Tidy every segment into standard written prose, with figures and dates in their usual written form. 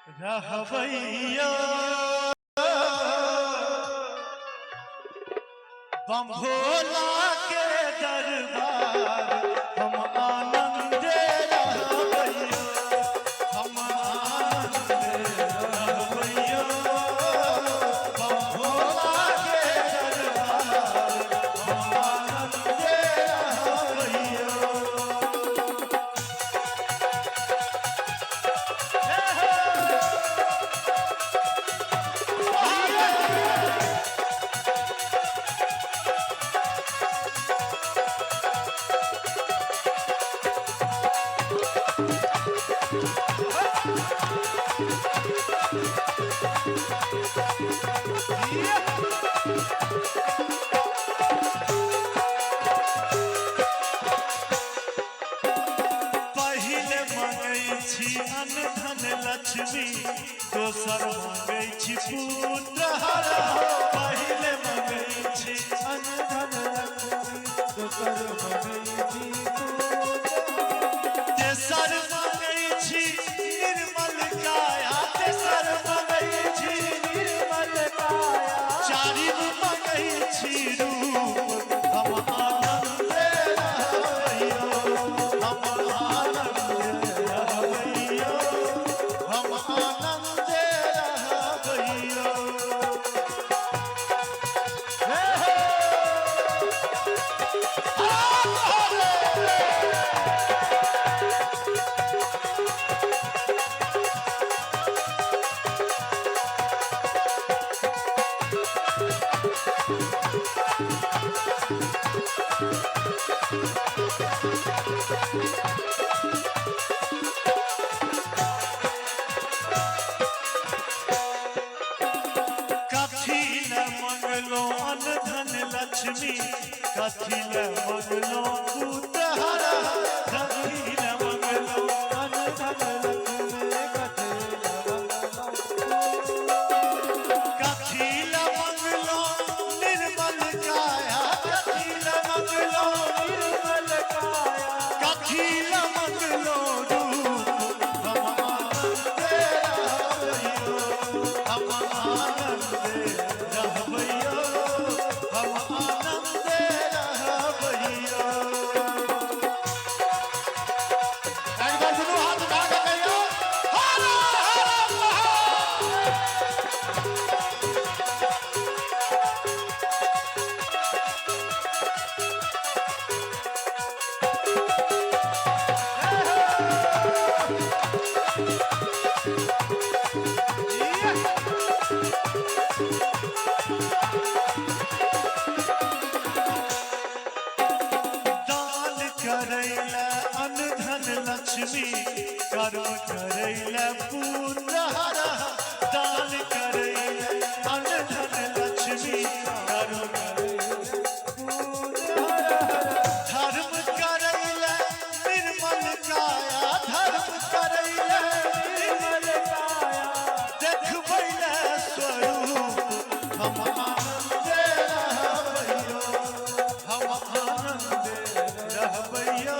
रहबैया बम भोला के दरबार हम आनंदे रहबैया हम आनंदे रहबैया बम भोला के दरबार हम आनंदे रहबैया। पहिले मंगै छी अन्न धन लक्ष्मी दोसर मंगै छी पुत्र हर पहिले मंगै छी अन्न धन लक्ष्मी दोसर मंगै छी तेसर मंगै छी निर्मल काया तेसर मंगै छी निर्मल काया चारिम मंगै छी रूप हम आनंदे रहबैया हम आनंदे रहबैया हम आनंदे रहबैया। कथी ल मंगलो अन्न धन लक्ष्मी कथी ल मंगलो पुत्र हर कथी ल मंगलो अन्न धन लक्ष्मी कथी ल मंगलो निर्मल काया कथी ल मंगलो निर्मल काया कथी ल मंगलो रूप हम आनंदे रहबैया हम आनंदे रहबैया हम आनंदे रहबैया। एक बार दुनू हाथ उठा के कहियो हर हर महादेव। दान करैला अन्न धन लक्ष्मी कर्म करैला पुत्र हर दान करैला अन्न धन लक्ष्मी कर्म करैला पुत्र हर धर्म करैला निर्मल काया धर्म करैला निर्मल काया देखबैला स्वरूप हम आनंदे रहबैया हम आनंदे रहबैया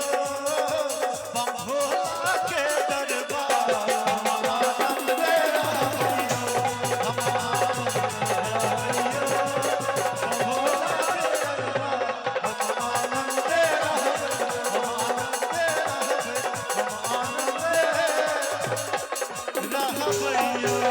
बम भोला के दरबार हम आनंदे रहबैया हम आनंदे रहबैया बम भोला के दरबार हम आनंदे रहबैया हम आनंदे रहबैया हम आनंदे रहबैया।